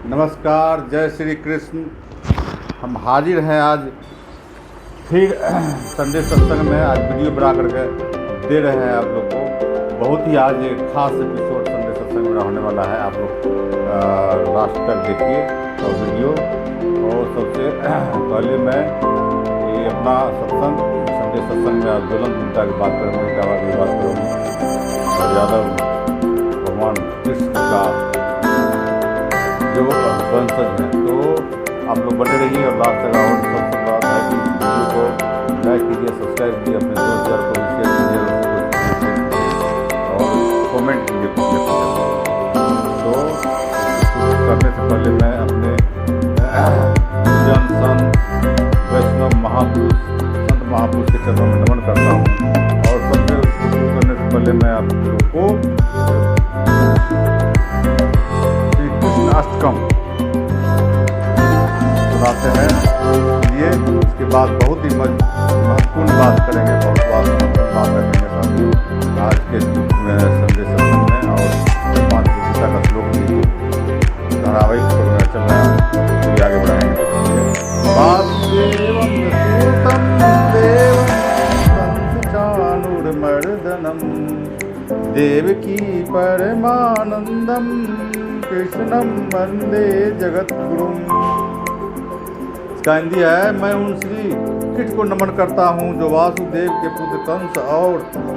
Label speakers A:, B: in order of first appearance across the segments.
A: नमस्कार, जय श्री कृष्ण। हम हाजिर हैं आज फिर संडे सत्संग में। आज वीडियो बना करके दे रहे हैं आप लोग को। बहुत ही आज एक खास एपिसोड संडे सत्संग में होने वाला है। आप लोग लास्ट तक देखिए तो वीडियो। और सबसे पहले मैं ये अपना सत्संग संडे सत्संग में आज ज्वलंत मुद्दा की बात करूँगी, की बात करूँगी। और यादव भगवान कृष्ण का जो वंशज हैं, तो आप लोग बने रहिए और लास्ट तक। और सबसे बात है कि वीडियो को लाइक कीजिए, सब्सक्राइब कीजिए, अपने दोस्त यार को शेयर कीजिए और कमेंट कीजिए कुछ। तो शुरू करने से पहले मैं अपने जन संत वैष्णव महापुरुष संत महापुरुष के चरणों में नमन करता हूँ। और सबसे शुरू करने से पहले मैं आप लोग को अष्टकम सुनाते हैं। इसलिए उसके बाद बहुत ही महत्वपूर्ण बात करेंगे, बहुत बात करेंगे साथ आज के संडे सत्संग में। और भगवान गीता का श्लोक भी धारावाहिक में चल रहा है, तो आगे बढ़ाएंगे। वासुदेवं सूतं देवं कंसचाणूरमर्दनं देवकी परमानंदं कृष्णं वंदे जगद्गुरुं। इसका हिंदी है, मैं उन श्री कृष्ण को नमन करता हूँ जो वासुदेव के पुत्र कंस और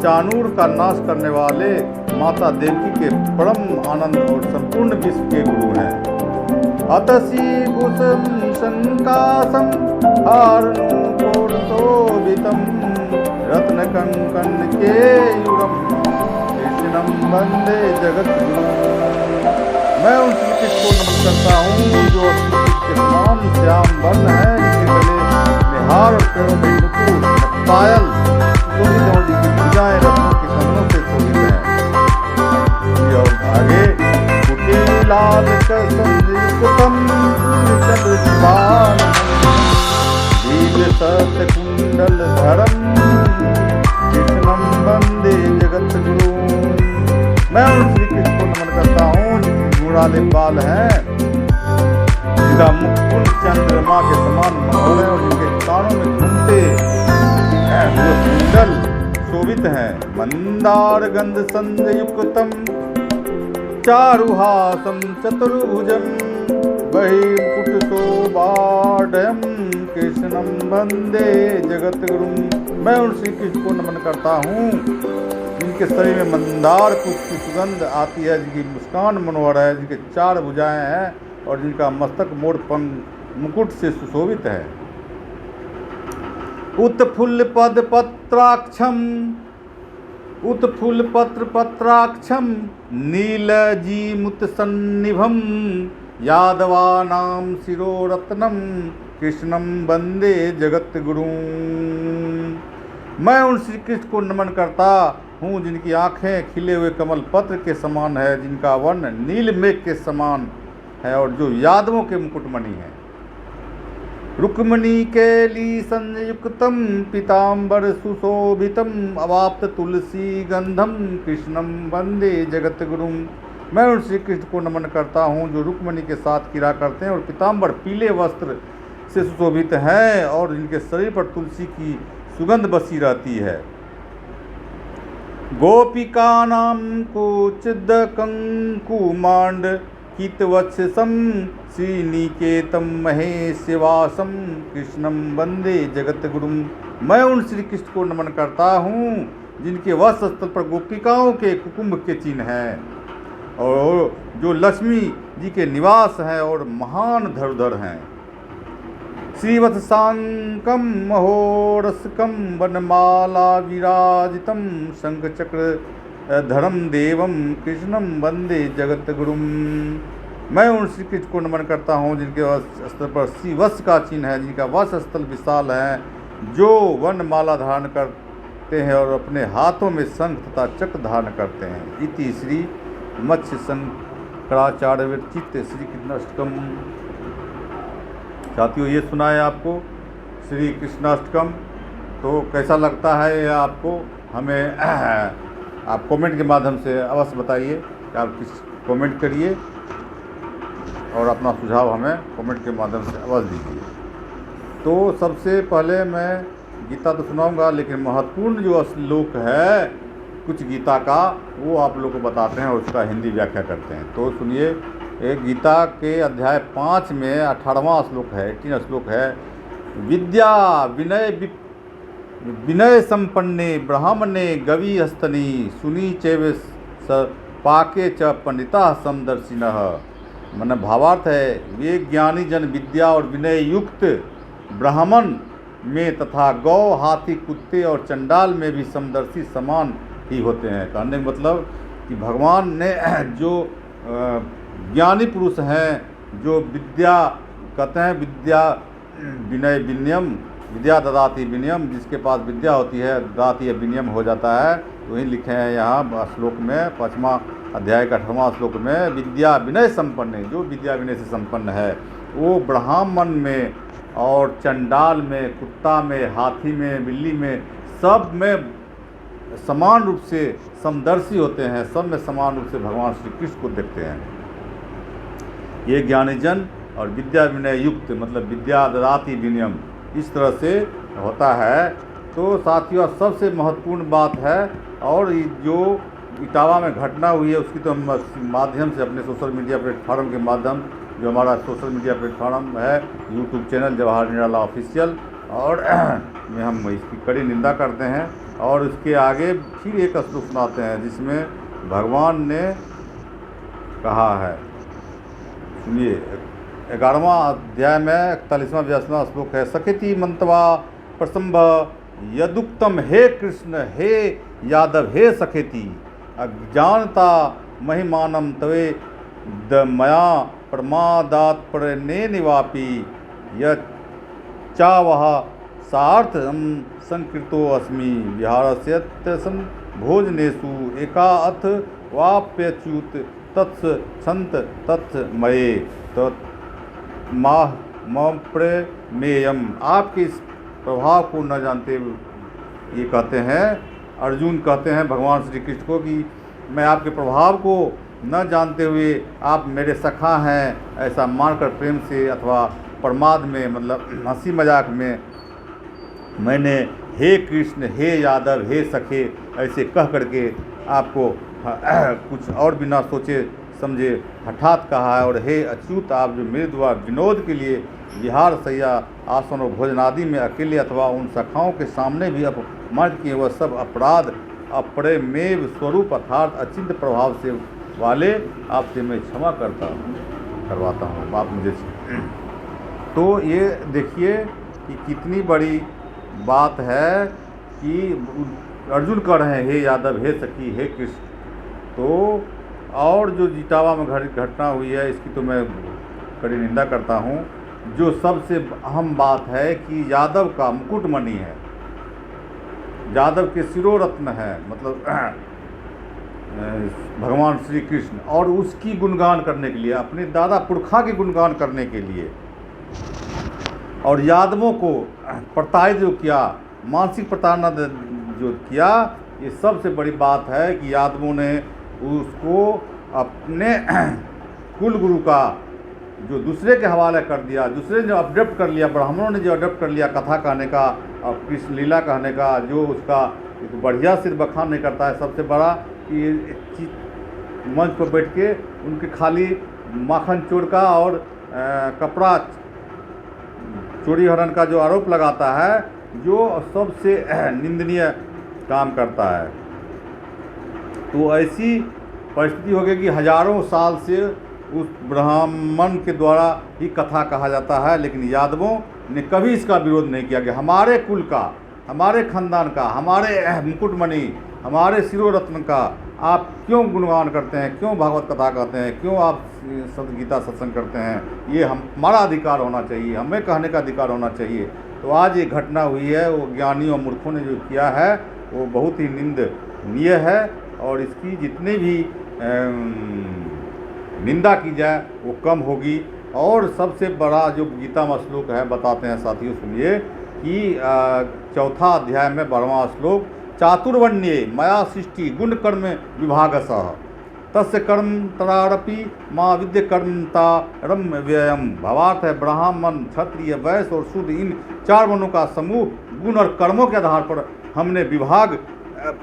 A: चाणूर का नाश करने वाले माता देवकी के परम आनंद और संपूर्ण विश्व के गुरु हैं। अतसी कुसुम संकासम हारणोकोटशोभितं रत्न कंकण केयूरं कृष्णं वंदे जगद्गुरुं। मैं उन श्री कृष्ण को नमन करता हूँ जो के समान श्याम वर्ण है, जिनके गले में हार और पैरों में मुकुट पायल शोभित और जिनकी भुजाएं रत्नों के कंगनों से शोभित हैं। और आगे कुटिलाल संयुक्तम चंद्रजीवान दिव्य सत्य कुंडल धरम कृष्णं वंदे जगद्गुरुं। मैं उन श्री कृष्ण को नमन करता हूँ वाले बाल हैं, जिनका मुकुट चंद्रमा के समान मनोहर है और जिनके कानों में घूमते हुए कुंडल शोभित हैं। मंदार गंध संयुक्तम चारुहासम चतुर्भुजम बहिर्पुट शोभाढ्यं कृष्णं वंदे जगद्गुरुं। मैं उन श्री कृष्ण को नमन करता हूँ जिनके शरीर में मंदार पुष्प की सुगंध आती है, जिनकी मुस्कान मनोहर है, जिनके 4 भुजाएं हैं और जिनका मस्तक मोर पंख मुकुट से सुशोभित है। उत्फुल्ल पद पत्राक्षम उत्फुल्ल पत्र पत्राक्षम नीलजीमुत सन्निभम यादवानां शिरोरत्नम कृष्णं वंदे जगद्गुरुं। मैं उन श्री कृष्ण को नमन करता हूँ जिनकी आँखें खिले हुए कमल पत्र के समान है, जिनका वर्ण नील मेघ के समान है और जो यादवों के मुकुटमणि है। रुक्मणी केली संयुक्तम पीताम्बर सुशोभितम अवाप्त तुलसी गंधम कृष्णं वंदे जगद्गुरुं। मैं उन श्री कृष्ण को नमन करता हूँ जो रुक्मणी के साथ क्रीड़ा करते हैं और पीताम्बर पीले वस्त्र से सुशोभित हैं और जिनके शरीर पर तुलसी की सुगंध बसी रहती है। गोपिकानां कुचिदकंकुमांड कितवत्सम श्रीनिकेतम महेशवासम कृष्णं वंदे जगद्गुरुं। मैं उन श्री कृष्ण को नमन करता हूँ जिनके वक्ष स्थल पर गोपिकाओं के कुकुम्भ के चिन्ह हैं और जो लक्ष्मी जी के निवास हैं और महान धरोधर हैं। श्रीवत्सांकं महोरस्कं वनमाला विराजितं शंखचक्र धरम देवं कृष्णं वंदे जगद्गुरुं। मैं उन श्री कृष्ण को नमन करता हूँ जिनके वक्ष स्थल पर श्रीवत्स का चिन्ह है, जिनका वक्ष स्थल विशाल है, जो वनमाला धारण करते हैं और अपने हाथों में शंख तथा चक्र धारण करते हैं। इति श्री मत्स्य शंकराचार्य विरचित श्री कृष्णाष्टकम। साथियों, ये सुना है आपको श्री कृष्णाष्टकम, तो कैसा लगता है ये आपको? हमें आप कमेंट के माध्यम से अवश्य बताइए कि आप किस कमेंट करिए। और अपना सुझाव हमें कमेंट के माध्यम से अवश्य दीजिए। तो सबसे पहले मैं गीता तो सुनाऊंगा, लेकिन महत्वपूर्ण जो श्लोक है कुछ गीता का वो आप लोग को बताते हैं और उसका हिंदी व्याख्या करते हैं। तो सुनिए, एक गीता के अध्याय 5 में 18वां श्लोक है, 18 श्लोक है। विद्या विनय संपन्ने ब्राह्मणे गवी हस्तनी सुनी चैव पाके च पंडिता समदर्शिनः। मन भावार्थ है, वे ज्ञानी जन विद्या और विनय युक्त ब्राह्मण में तथा गौ हाथी कुत्ते और चंडाल में भी समदर्शी समान ही होते हैं। कहने का मतलब कि भगवान ने जो ज्ञानी पुरुष हैं, जो विद्या कहते हैं, विद्या विनय विनयम विद्या ददाति विनयम, जिसके पास विद्या होती है ददाति विनयम हो जाता है। वही लिखे हैं यहाँ श्लोक में 5वां अध्याय का 18वां श्लोक में, विद्या विनय संपन्न, जो विद्या विनय से संपन्न है वो ब्राह्मण में और चंडाल में, कुत्ता में, हाथी में, बिल्ली में, सब में समान रूप से समदर्शी होते हैं, सब में समान रूप से भगवान श्री कृष्ण को देखते हैं। ये ज्ञानीजन और विद्या विनय युक्त, मतलब विद्या ददाति विनयम, इस तरह से होता है। तो साथियों, सबसे महत्वपूर्ण बात है, और जो इटावा में घटना हुई है उसकी तो हम माध्यम से अपने सोशल मीडिया प्लेटफार्म के माध्यम, जो हमारा सोशल मीडिया प्लेटफार्म है यूट्यूब चैनल जवाहर निराला ऑफिशियल, और में हम इसकी कड़ी निंदा करते हैं। और इसके आगे फिर एक श्लोक सुनाते हैं जिसमें भगवान ने कहा है, सुनिए, 11वां अध्याय में 41वां 82वां श्लोक है। सखेति मंतवा प्रसंभ यदुक्तम हे कृष्ण हे यादव हे सखेति, अज्ञानता महिमानम तवे मया प्रमादात प्रणे निवापी यच्चावह सार्थम संकृतो अस्मि विहारस्यत्यसन भोजनेषु एका अथ वाप्यच्युत तत्स छंत तत्स मये प्रेमेयम। आपके इस प्रभाव को न जानते, ये कहते हैं अर्जुन, कहते हैं भगवान श्री कृष्ण को कि मैं आपके प्रभाव को न जानते हुए आप मेरे सखा हैं, ऐसा मानकर प्रेम से अथवा प्रमाद में, मतलब हंसी मजाक में मैंने हे कृष्ण हे यादव हे सखे ऐसे कह करके आपको कुछ और बिना सोचे समझे हठात कहा है। और हे अच्युत, आप जो मेरे द्वारा विनोद के लिए विहार सैया आसन और भोजन आदि में अकेले अथवा उन सखाओं के सामने भी अपमान किए, वह सब अपराध अप्रमेय स्वरूप अर्थात अचिंत प्रभाव से वाले आपसे मैं क्षमा करवाता हूँ, आप मुझे। तो ये देखिए कि कितनी बड़ी बात है कि अर्जुन कह रहे हैं हे यादव हे सखी हे कृष्ण। तो और जो इटावा में घटना हुई है इसकी तो मैं कड़ी निंदा करता हूँ। जो सबसे अहम बात है कि यादव का मुकुटमणि है, यादव के शिरोरत्न है, मतलब भगवान श्री कृष्ण, और उसकी गुणगान करने के लिए, अपने दादा पुरखा के गुणगान करने के लिए, और यादवों को प्रताड़ित जो किया, मानसिक प्रताड़ना जो किया, ये सबसे बड़ी बात है कि यादवों ने उसको अपने कुल गुरु का जो दूसरे के हवाले कर दिया, दूसरे ने जो अडॉप्ट कर लिया, ब्राह्मणों ने जो अडॉप्ट कर लिया कथा कहने का और कृष्ण लीला कहने का, जो उसका एक बढ़िया सिर बखान नहीं करता है। सबसे बड़ा कि मंच पर बैठ के उनके खाली माखन चोर का और कपड़ा चोरी हरण का जो आरोप लगाता है, जो सबसे निंदनीय काम करता है। तो ऐसी परिस्थिति हो गई कि हजारों साल से उस ब्राह्मण के द्वारा ही कथा कहा जाता है, लेकिन यादवों ने कभी इसका विरोध नहीं किया कि हमारे कुल का, हमारे खानदान का, हमारे मुकुटमणि, हमारे शिरोरत्न का आप क्यों गुणगान करते हैं, क्यों भागवत कथा कहते हैं, क्यों आप गीता सत्संग करते हैं। ये हमारा अधिकार होना चाहिए, हमें कहने का अधिकार होना चाहिए। तो आज ये घटना हुई है, वो ज्ञानी और मूर्खों ने जो किया है वो बहुत ही निंदनीय है, और इसकी जितनी भी निंदा की जाए वो कम होगी। और सबसे बड़ा जो गीता में श्लोक है बताते हैं साथियों, सुनिए कि चौथा अध्याय में 12वां श्लोक, चातुर्वर्ण्ये मया सृष्टि गुण कर्म विभागसः। तस्य कर्म तरारपि माँ विद्य कर्मता रम व्ययम। भावार्थ है ब्राह्मण क्षत्रिय वैश्य और शूद्र इन 4 वर्णों का समूह गुण और कर्मों के आधार पर हमने विभाग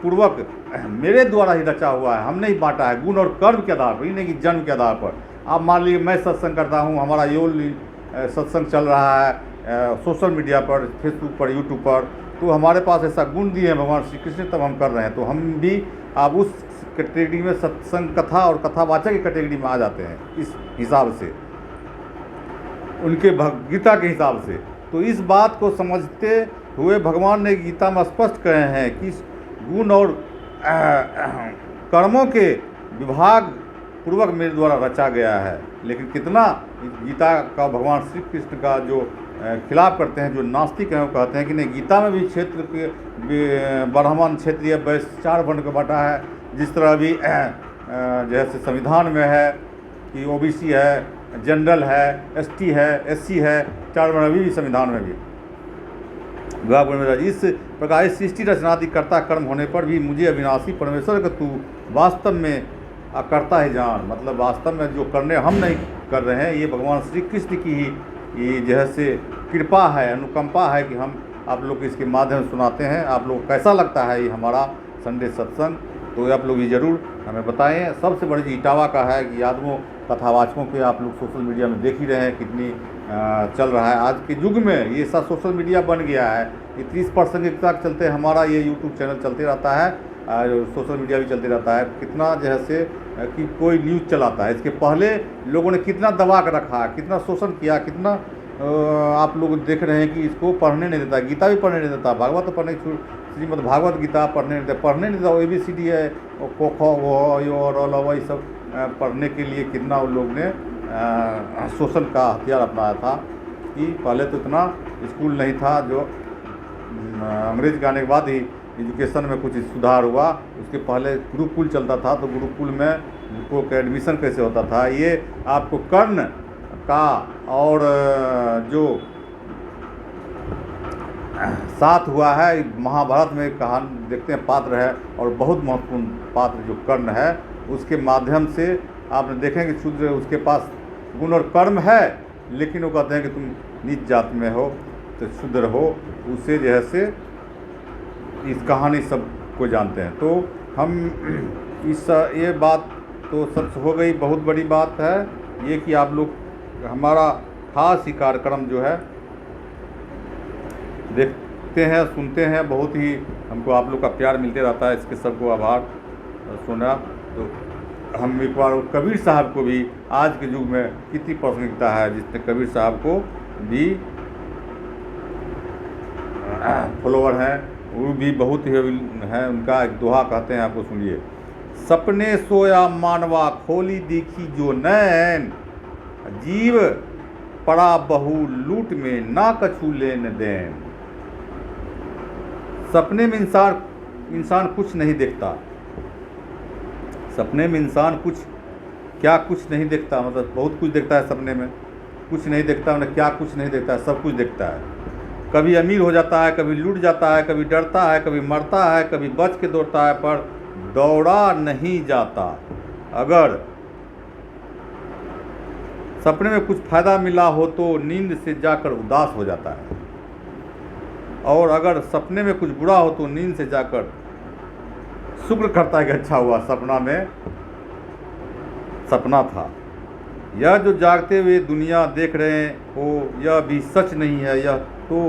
A: पूर्वक मेरे द्वारा ही रचा हुआ है, हमने ही बांटा है गुण और कर्म के आधार पर, नहीं कि जन्म के आधार पर। आप मान लीजिए मैं सत्संग करता हूँ, हमारा सत्संग चल रहा है सोशल मीडिया पर, फेसबुक पर, यूट्यूब पर, तो हमारे पास ऐसा गुण दिए हैं भगवान श्री कृष्ण, तब हम कर रहे हैं, तो हम भी आप उस कैटेगरी में सत्संग कथा और कथावाचक की कैटेगरी में आ जाते हैं इस हिसाब से, उनके गीता के हिसाब से। तो इस बात को समझते हुए भगवान ने गीता में स्पष्ट कहे हैं कि गुण और कर्मों के विभाग पूर्वक मेरे द्वारा रचा गया है। लेकिन कितना गीता का भगवान श्री कृष्ण का जो खिलाफ करते हैं, जो नास्तिक हैं, वो कहते हैं कि नहीं, गीता में भी क्षेत्र के ब्राह्मण क्षत्रिय वैश्य 4 वर्ण को बांटा है, जिस तरह भी जैसे संविधान में है कि ओबीसी है, जनरल है, एसटी है, एससी है, 4 वर्ण अभी भी संविधान में भी विभाग में। इस प्रकार इस सृष्टि रचनादि कर्ता कर्म होने पर भी मुझे अविनाशी परमेश्वर का तू वास्तव में करता है जान, मतलब वास्तव में जो करने हम नहीं कर रहे हैं, ये भगवान श्री कृष्ण की ही ये जैसे कृपा है, अनुकंपा है कि हम आप लोग इसके माध्यम से सुनाते हैं। आप लोग कैसा लगता है ये हमारा संडे सत्संग, तो आप लोग ये ज़रूर हमें बताएं। सबसे बड़ी चीज़ इटावा का है कि यादवों कथावाचकों के आप लोग सोशल मीडिया में देख ही रहे हैं कितनी चल रहा है आज के युग में, ये सब सोशल मीडिया बन गया है। ये 30% तक चलते हमारा ये यूट्यूब चैनल चलते रहता है, सोशल मीडिया भी चलते रहता है। कितना जैसे कि कोई न्यूज़ चलाता है, इसके पहले लोगों ने कितना दबा कर रखा है, कितना शोषण किया, कितना आप लोग देख रहे हैं कि इसको पढ़ने नहीं देता, गीता भी पढ़ने नहीं देता, भागवत पढ़ने, श्रीमद् भागवत गीता पढ़ने नहीं देता, ABCD है, को खो वो यो और वही सब पढ़ने के लिए कितना उन लोग ने शोषण का हथियार अपनाया था। कि पहले तो इतना स्कूल नहीं था, जो अंग्रेज के आने के बाद ही एजुकेशन में कुछ सुधार हुआ। उसके पहले गुरुकुल चलता था, तो गुरुकुल में को एडमिशन कैसे होता था, ये आपको कर्ण का और जो साथ हुआ है महाभारत में कहानी देखते हैं, पात्र है और बहुत महत्वपूर्ण पात्र जो कर्ण है, उसके माध्यम से आपने देखें कि शूद्र उसके पास गुण और कर्म है, लेकिन वो कहते हैं कि तुम नीच जात में हो तो शूद्र हो, उसे जो है से इस कहानी सब को जानते हैं। तो हम इस ये बात तो सच हो गई, बहुत बड़ी बात है ये कि आप लोग हमारा खास ही कार्यक्रम जो है देखते हैं, सुनते हैं, बहुत ही हमको आप लोग का प्यार मिलते रहता है, इसके सबको आभार। सुना तो हम एक बार कबीर साहब को भी आज के युग में कितनी प्रासंगिकता है, जिसने कबीर साहब को भी फॉलोवर हैं, वो भी बहुत ही है। उनका एक दोहा कहते हैं, आपको सुनिए। सपने सोया मानवा खोली देखी जो नैन, जीव पड़ा बहु लूट में ना कछु लेन देन। सपने में इंसान कुछ नहीं देखता, सपने में इंसान कुछ नहीं देखता, मतलब बहुत कुछ देखता है सपने में, कुछ नहीं देखता, मतलब क्या कुछ नहीं देखता है, सब कुछ देखता है। कभी अमीर हो जाता है, कभी लूट जाता है, कभी डरता है, कभी मरता है, कभी बच के दौड़ता है, पर दौड़ा नहीं जाता। अगर सपने में कुछ फायदा मिला हो तो नींद से जाकर उदास हो जाता है, और अगर सपने में कुछ बुरा हो तो नींद से जाकर शुक्र करता है कि अच्छा हुआ सपना में सपना था। यह जो जागते हुए दुनिया देख रहे हो यह भी सच नहीं है, यह तो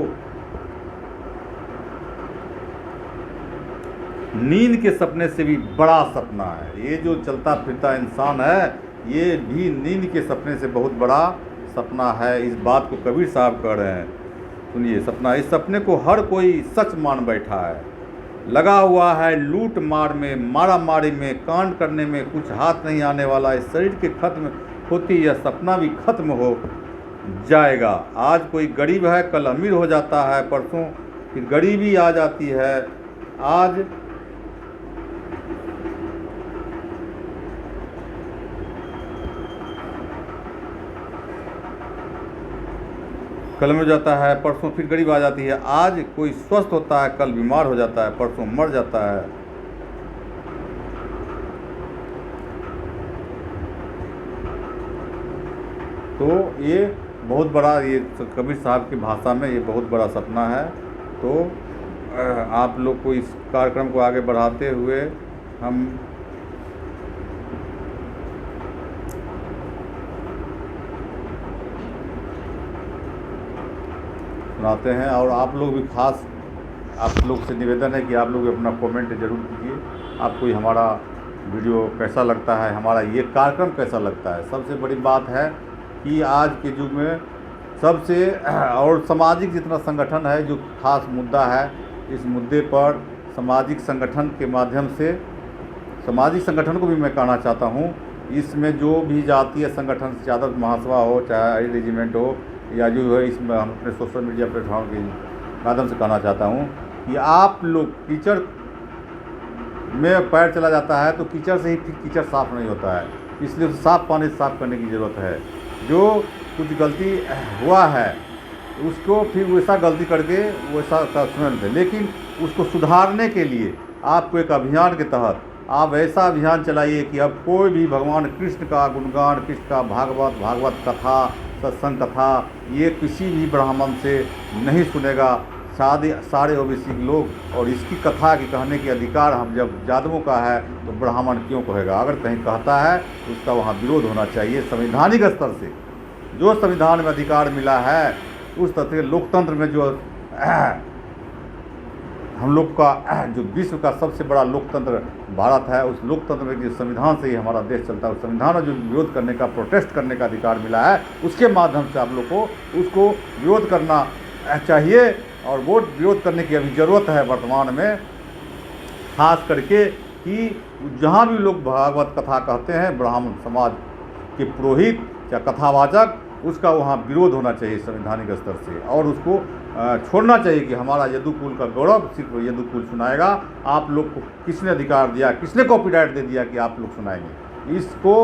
A: नींद के सपने से भी बड़ा सपना है। ये जो चलता फिरता इंसान है, ये भी नींद के सपने से बहुत बड़ा सपना है। इस बात को कबीर साहब कह रहे हैं। सुनिए, सपना, इस सपने को हर कोई सच मान बैठा है, लगा हुआ है लूट मार में, मारा मारी में, कांड करने में कुछ हाथ नहीं आने वाला। इस शरीर के खत्म होती यह सपना भी खत्म हो जाएगा। आज कोई गरीब है, कल अमीर हो जाता है, परसों फिर गरीबी आ जाती है। आज कल में जाता है, परसों फिर गरीब आ जाती है। आज कोई स्वस्थ होता है, कल बीमार हो जाता है, परसों मर जाता है। तो ये बहुत बड़ा, ये कबीर साहब की भाषा में ये बहुत बड़ा सपना है। तो आप लोग को इस कार्यक्रम को आगे बढ़ाते हुए हम सुनाते हैं। और आप लोग भी खास आप लोग से निवेदन है कि आप लोग अपना कमेंट ज़रूर कीजिए, आपको हमारा वीडियो कैसा लगता है, हमारा ये कार्यक्रम कैसा लगता है। सबसे बड़ी बात है कि आज के युग में सबसे और सामाजिक जितना संगठन है, जो खास मुद्दा है, इस मुद्दे पर सामाजिक संगठन के माध्यम से, सामाजिक संगठन को भी मैं कहना चाहता हूँ, इसमें जो भी जातीय संगठन, ज़्यादा महासभा हो चाहे रेजिमेंट हो या जो है, इसमें हम अपने सोशल मीडिया प्लेटफॉर्म के माध्यम से कहना चाहता हूँ कि आप लोग कीचड़ में पैर चला जाता है तो कीचड़ से ही फिर कीचड़ साफ़ नहीं होता है, इसलिए उसे साफ़ पानी से साफ़ करने की ज़रूरत है। जो कुछ गलती हुआ है उसको फिर वैसा गलती करके वैसा सुन थे, लेकिन उसको सुधारने के लिए आपको एक अभियान के तहत आप ऐसा अभियान चलाइए कि अब कोई भी भगवान कृष्ण का गुणगान, कृष्ण का भागवत कथा, सत्संग कथा, ये किसी भी ब्राह्मण से नहीं सुनेगा। सारे ओबीसी लोग, और इसकी कथा के कहने के अधिकार हम जब यादवों का है तो ब्राह्मण क्यों कहेगा? अगर कहीं कहता है तो उसका वहाँ विरोध होना चाहिए। संवैधानिक स्तर से जो संविधान में अधिकार मिला है, उस तरह के लोकतंत्र में जो हम लोग का जो विश्व का सबसे बड़ा लोकतंत्र भारत है, उस लोकतंत्र में जो संविधान से ही हमारा देश चलता है, उस संविधान में जो विरोध करने का, प्रोटेस्ट करने का अधिकार मिला है, उसके माध्यम से आप लोग को उसको विरोध करना चाहिए। और वो विरोध करने की अभी ज़रूरत है वर्तमान में, खास करके कि जहाँ भी लोग भागवत कथा कहते हैं, ब्राह्मण समाज के पुरोहित या कथावाचक, उसका वहाँ विरोध होना चाहिए संवैधानिक स्तर से, और उसको छोड़ना चाहिए कि हमारा यदुकुल का गौरव सिर्फ यदुकुल सुनाएगा। आप लोग को किसने अधिकार दिया, किसने कॉपीराइट दे दिया कि आप लोग सुनाएंगे? इसको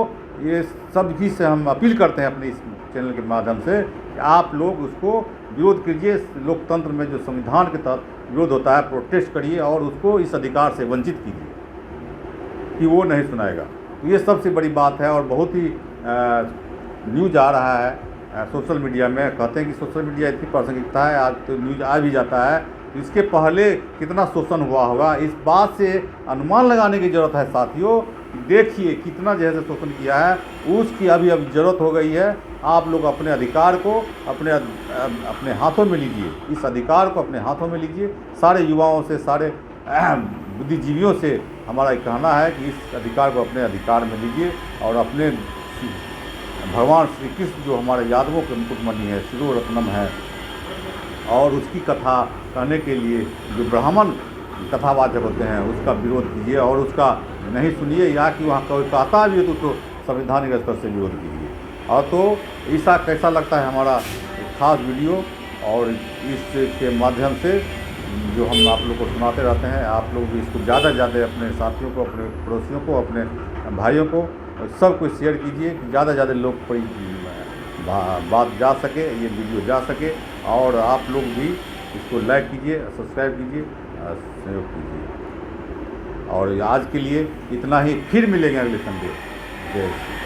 A: ये सब ही से हम अपील करते हैं अपने इस चैनल के माध्यम से कि आप लोग उसको विरोध कीजिए। लोकतंत्र में जो संविधान के तहत विरोध होता है, प्रोटेस्ट करिए और उसको इस अधिकार से वंचित कीजिए कि वो नहीं सुनाएगा। तो ये सबसे बड़ी बात है। और बहुत ही न्यूज आ रहा है सोशल मीडिया में, कहते हैं कि सोशल मीडिया इतनी प्रासंगिकता है, आज तो न्यूज आ भी जाता है, इसके पहले कितना शोषण हुआ होगा, इस बात से अनुमान लगाने की ज़रूरत है साथियों। देखिए कितना जैसे शोषण किया है, उसकी अभी ज़रूरत हो गई है। आप लोग अपने अधिकार को अपने हाथों में लीजिए, इस अधिकार को अपने हाथों में लीजिए। सारे युवाओं से, सारे बुद्धिजीवियों से हमारा कहना है कि इस अधिकार को अपने अधिकार में लीजिए और अपने भगवान श्री कृष्ण जो हमारे यादवों के मुकुटमणि है, शिरोरत्नम है, और उसकी कथा कहने के लिए जो ब्राह्मण कथावाचक होते हैं उसका विरोध कीजिए, और उसका नहीं सुनिए, या कि वहाँ कोई कहता भी है तो उसको संवैधानिक स्तर से विरोध कीजिए। और तो ऐसा कैसा लगता है हमारा खास वीडियो, और इसके माध्यम से जो हम आप लोग को सुनाते रहते हैं, आप लोग भी इसको ज़्यादा से ज़्यादा अपने साथियों को, अपने पड़ोसियों को, अपने भाइयों को सबको शेयर कीजिए कि ज़्यादा से ज़्यादा लोग कोई बात जा सके, ये वीडियो जा सके। और आप लोग भी इसको लाइक कीजिए, सब्सक्राइब कीजिए, सहयोग कीजिए। और आज के लिए इतना ही, फिर मिलेंगे अगले संडे। जय श्री।